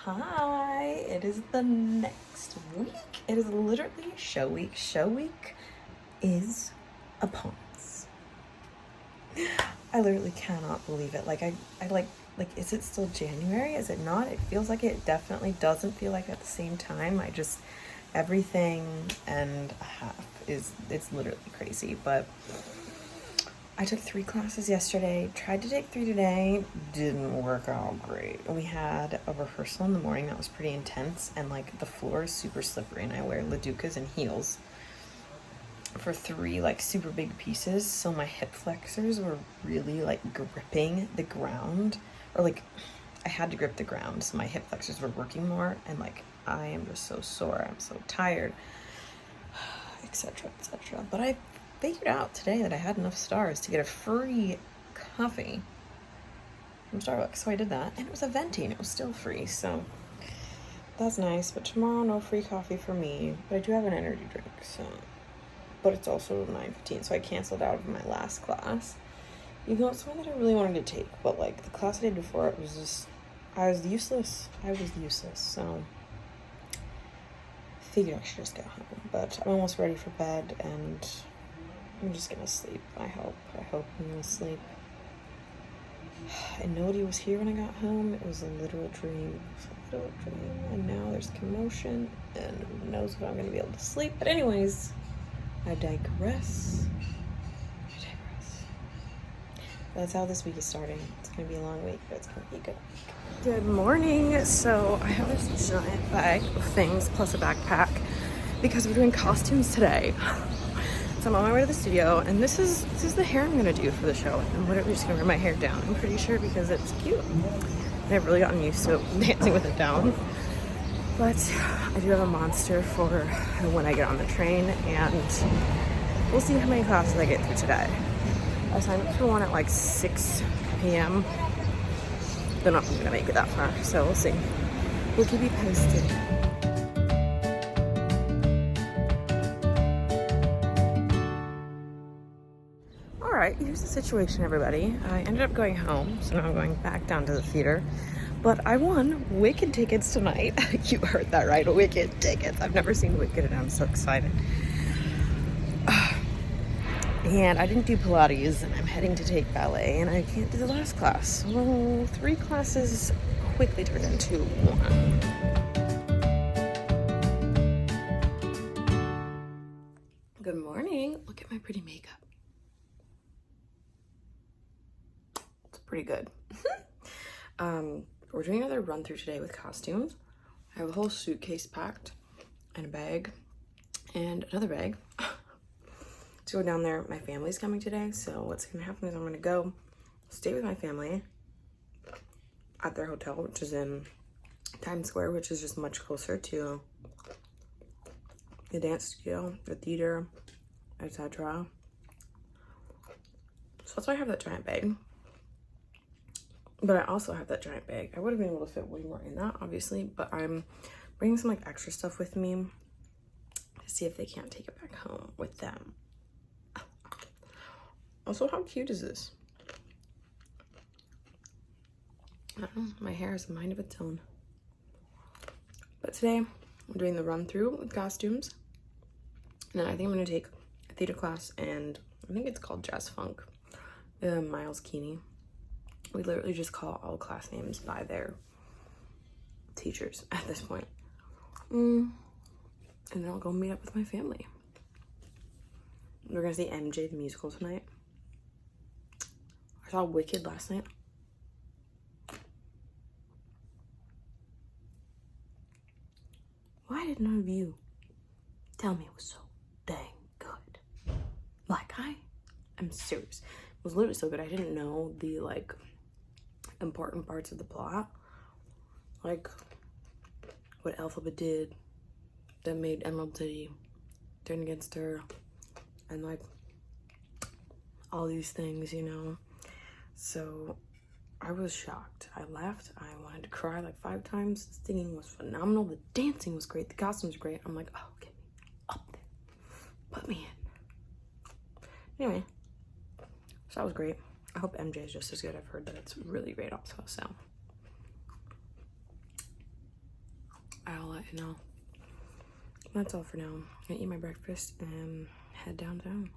Hi, it is the next week. It is literally show week. Show week is upon us. I literally cannot believe it. Like, is it still January? Is it not? It feels like it definitely doesn't feel like at the same time. Everything and a half it's literally crazy. But I took 3 classes yesterday, tried to take 3 today, didn't work out great. We had a rehearsal in the morning that was pretty intense, and like the floor is super slippery, and I wear Laducas and heels for 3 like super big pieces, so my hip flexors were really like gripping the ground, or like I had to grip the ground, so my hip flexors were working more, and like I am just so sore, I'm so tired, etc., etc. But I figured out today that I had enough stars to get a free coffee from Starbucks, so I did that, and it was a venti, and it was still free, so that's nice. But tomorrow, no free coffee for me, but I do have an energy drink, so, but it's also 9:15, so I canceled out of my last class, even though it's one that I really wanted to take, but like the class I did before, it was just, I was useless, so I figured I should just go home. But I'm almost ready for bed, and I'm just gonna sleep. I hope I'm gonna sleep. And nobody was here when I got home. It was a literal dream. And now there's commotion, and who knows if I'm gonna be able to sleep. But anyways, I digress. That's how this week is starting. It's gonna be a long week, but it's gonna be a good week. Good morning. So I have this giant bag of things plus a backpack because we're doing costumes today. So I'm on my way to the studio, and this is the hair I'm gonna do for the show. I'm literally just gonna wear my hair down, I'm pretty sure, because it's cute. And I've really gotten used to dancing with it down. But I do have a monster for when I get on the train, and we'll see how many classes I get through today. I signed up for one at like 6 p.m. Don't know if I'm gonna make it that far, so we'll see. We'll keep you posted. Alright, here's the situation, everybody. I ended up going home, so now I'm going back down to the theater. But I won Wicked tickets tonight. You heard that right, Wicked tickets. I've never seen Wicked, and I'm so excited. And I didn't do Pilates, and I'm heading to take ballet, and I can't do the last class. Well, 3 classes quickly turned into 1. Good morning. Look at my pretty makeup. It's pretty good. We're doing another run through today with costumes. I have a whole suitcase packed and a bag and another bag to go down there. My family's coming today, so what's gonna happen is I'm gonna go stay with my family at their hotel, which is in Times Square, which is just much closer to the dance studio, the theater, etc. So that's why I have that giant bag. But I also have that giant bag. I would have been able to fit way more in that, obviously, but I'm bringing some like extra stuff with me to see if they can't take it back home with them. Also, how cute is this? I don't know, my hair has a mind of its own. But today, I'm doing the run through with costumes. And then I think I'm gonna take a theater class, and I think it's called Jazz Funk, Miles Keeney. We literally just call all class names by their teachers at this point. And then I'll go meet up with my family. We're gonna see MJ the musical tonight. I saw Wicked last night. Why did none of you tell me it was so dang good? Like, I am serious. It was literally so good. I didn't know the like important parts of the plot, like what Elphaba did that made Emerald City turn against her, and like all these things, you know. So I was shocked. I left. I wanted to cry like 5 times. The singing was phenomenal. The dancing was great. The costumes were great. I'm like, oh, get me up there. Put me in. Anyway, so that was great. I hope MJ is just as good. I've heard that it's really great also, so. I'll let you know. That's all for now. I'm gonna eat my breakfast and head downtown.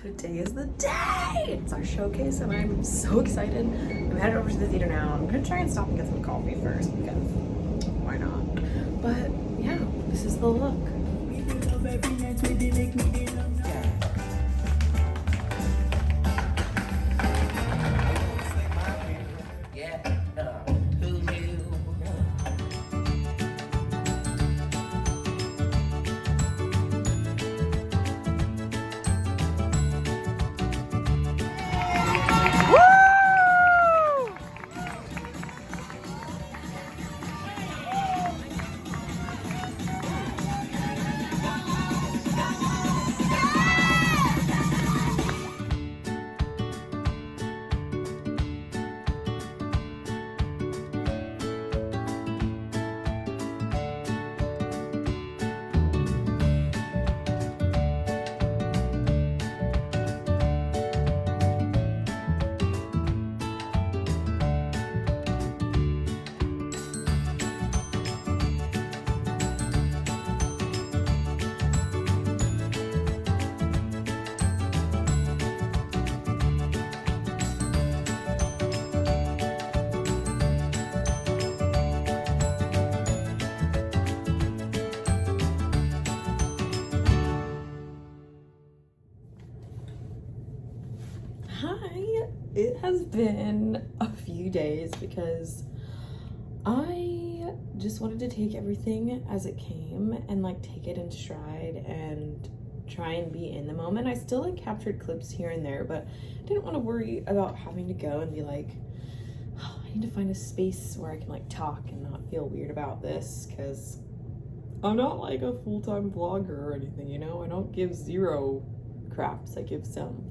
Today is the day! It's our showcase and I'm so excited. I'm headed over to the theater now. I'm gonna try and stop and get some coffee first because why not? But yeah, this is the look. Hi, it has been a few days because I just wanted to take everything as it came and like take it in stride and try and be in the moment. I still like captured clips here and there, but I didn't want to worry about having to go and be like, oh, I need to find a space where I can like talk and not feel weird about this because I'm not like a full-time vlogger or anything, you know? I don't give zero craps, I give some.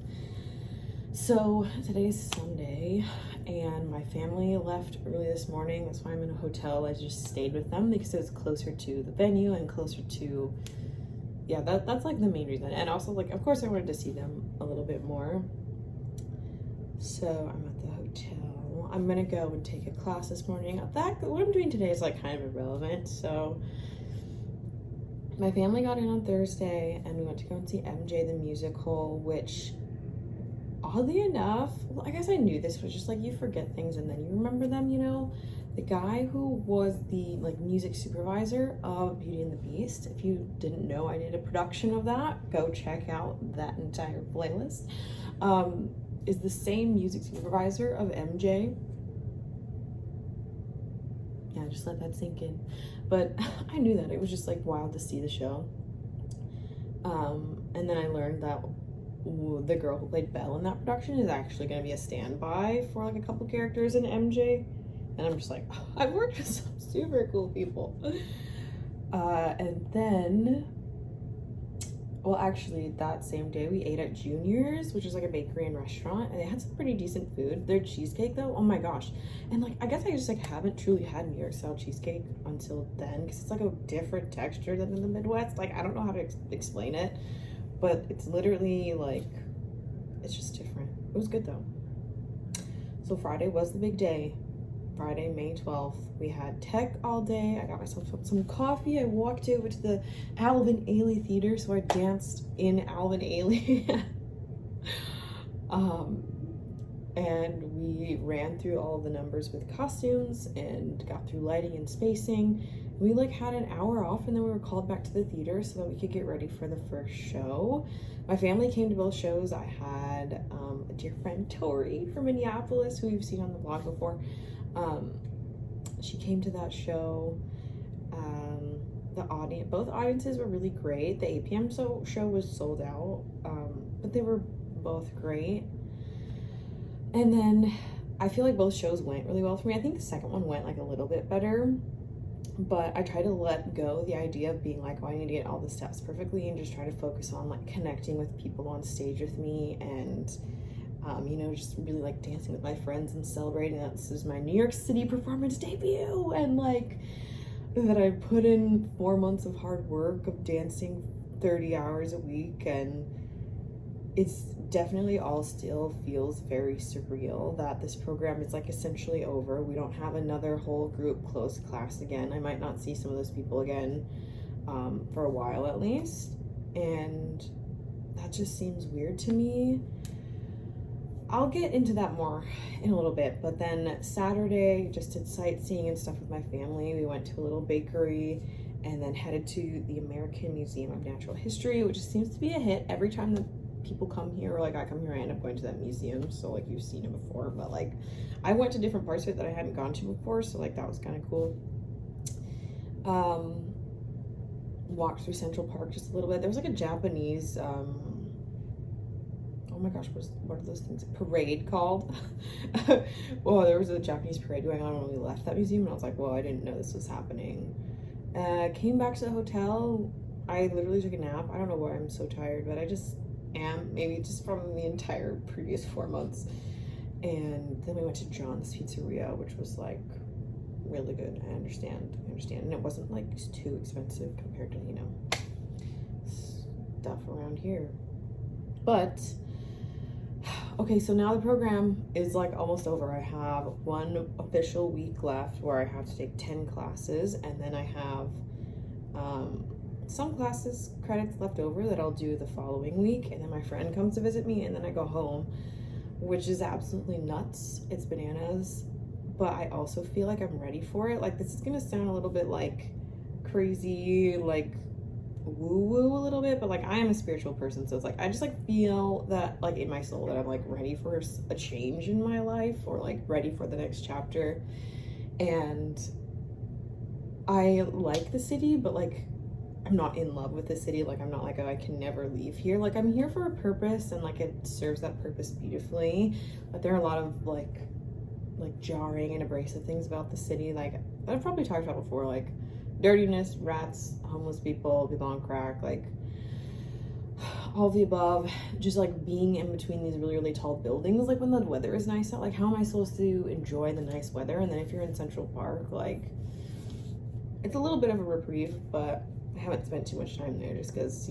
So today's Sunday and my family left early this morning. That's why I'm in a hotel. I just stayed with them because it was closer to the venue and closer to, yeah, that's like the main reason. And also like, of course I wanted to see them a little bit more. So I'm at the hotel. I'm gonna go and take a class this morning. What I'm doing today is like kind of irrelevant. So my family got in on Thursday and we went to go and see MJ the musical, which oddly enough, well, I guess I knew this was just like you forget things and then you remember them, you know? The guy who was the like music supervisor of Beauty and the Beast, if you didn't know I did a production of that, go check out that entire playlist, is the same music supervisor of MJ. Yeah, just let that sink in. But I knew that. It was just like wild to see the show. And then I learned that the girl who played Belle in that production is actually going to be a standby for like a couple characters in MJ, and I'm just like, oh, I've worked with some super cool people. And then, well, actually that same day we ate at Junior's, which is like a bakery and restaurant, and they had some pretty decent food. Their cheesecake though, oh my gosh. And like I guess I just like haven't truly had New York style cheesecake until then because it's like a different texture than in the Midwest. Like I don't know how to explain it, but it's literally like, it's just different. It was good though. So Friday was the big day. Friday, May 12th, we had tech all day. I got myself some coffee. I walked over to the Alvin Ailey Theater, so I danced in Alvin Ailey. And we ran through all of the numbers with costumes and got through lighting and spacing. We like had an hour off and then we were called back to the theater so that we could get ready for the first show. My family came to both shows. I had a dear friend, Tori from Minneapolis, who you've seen on the vlog before. She came to that show Both audiences were really great. The 8 p.m. show was sold out, but they were both great. And then I feel like both shows went really well for me. I think the second one went like a little bit better, but I try to let go the idea of being like, oh, I need to get all the steps perfectly, and just try to focus on like connecting with people on stage with me, and just really like dancing with my friends and celebrating that this is my New York City performance debut, and like that I put in 4 months of hard work of dancing 30 hours a week, and it's definitely all still feels very surreal that this program is like essentially over. We don't have another whole group close class again. I might not see some of those people again for a while at least, and that just seems weird to me. I'll get into that more in a little bit, but then Saturday just did sightseeing and stuff with my family. We went to a little bakery and then headed to the American Museum of Natural History, which seems to be a hit every time that people come here, or like I come here, I end up going to that museum. So like you've seen it before, but like I went to different parts of it that I hadn't gone to before, so like that was kind of cool. Walked through Central Park just a little bit. There was like a Japanese oh my gosh, what are those things? Parade called? Well, there was a Japanese parade going on when we left that museum, and I was like, whoa, I didn't know this was happening. Came back to the hotel. I literally took a nap. I don't know why I'm so tired, but I just am. Maybe just from the entire previous 4 months. And then we went to John's Pizzeria, which was like really good. I understand. And it wasn't like too expensive compared to, stuff around here. But okay, so now the program is like almost over. I have 1 official week left where I have to take 10 classes, and then I have some classes credits left over that I'll do the following week, and then my friend comes to visit me, and then I go home, which is absolutely nuts. It's bananas, but I also feel like I'm ready for it. Like, this is gonna sound a little bit like crazy, like woo-woo a little bit, but like I am a spiritual person, so it's like I just like feel that like in my soul that I'm like ready for a change in my life, or like ready for the next chapter. And I like the city, but like I'm not in love with the city. Like I'm not like, oh, I can never leave here. Like I'm here for a purpose, and like it serves that purpose beautifully, but there are a lot of like jarring and abrasive things about the city, like I've probably talked about before, like dirtiness, rats, homeless people on crack, like all of the above. Just like being in between these really, really tall buildings, like when the weather is nice out, like how am I supposed to enjoy the nice weather? And then if you're in Central Park, like it's a little bit of a reprieve, but I haven't spent too much time there just because,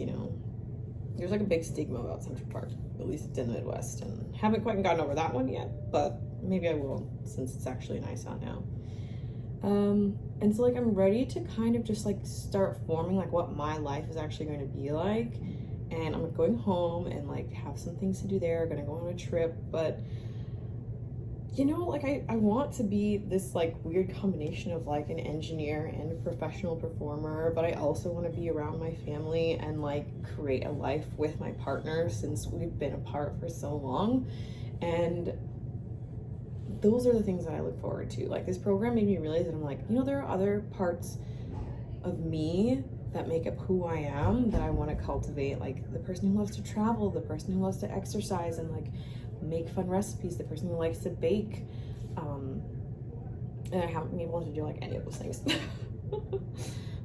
there's like a big stigma about Central Park, at least it's in the Midwest, and haven't quite gotten over that one yet, but maybe I will since it's actually nice out now. And so like I'm ready to kind of just like start forming like what my life is actually going to be like, and I'm going home and like have some things to do there. I'm gonna go on a trip, but like I want to be this like weird combination of like an engineer and a professional performer, but I also want to be around my family and like create a life with my partner since we've been apart for so long. And those are the things that I look forward to. Like this program made me realize that I'm like, there are other parts of me that make up who I am that I want to cultivate, like the person who loves to travel, the person who loves to exercise and like make fun recipes, the person who likes to bake, and I haven't been able to do like any of those things.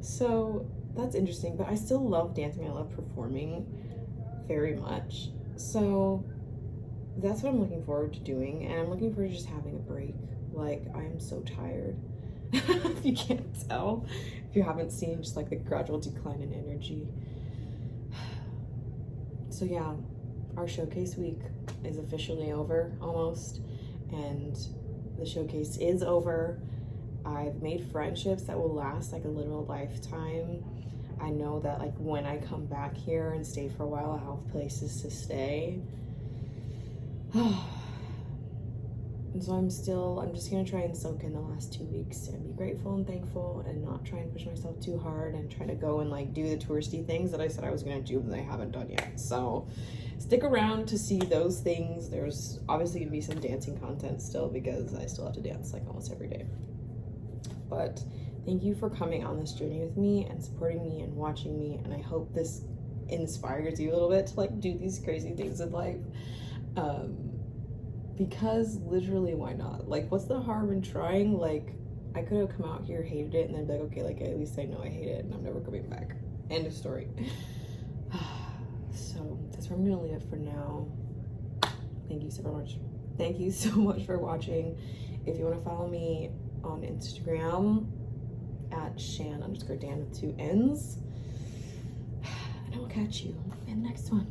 So that's interesting, but I still love dancing. I love performing very much, so that's what I'm looking forward to doing, and I'm looking forward to just having a break. Like I am so tired. If you can't tell, if you haven't seen just like the gradual decline in energy. So yeah, our showcase week is officially over almost, and the showcase is over. I've made friendships that will last like a literal lifetime. I know that like when I come back here and stay for a while, I'll have places to stay. And so I'm just gonna try and soak in the last 2 weeks and be grateful and thankful, and not try and push myself too hard and try to go and like do the touristy things that I said I was gonna do that I haven't done yet. So stick around to see those things. There's obviously gonna be some dancing content still because I still have to dance like almost every day. But Thank you for coming on this journey with me and supporting me and watching me, and I hope this inspires you a little bit to like do these crazy things in life. Because literally, why not? Like, what's the harm in trying? Like, I could have come out here, hated it, and then be like, okay, like at least I know I hate it and I'm never coming back. End of story. So that's where I'm gonna leave it for now. Thank you so much. Thank you so much for watching. If you want to follow me on Instagram at Shan_Dan with 2 N's, and I will catch you in the next one.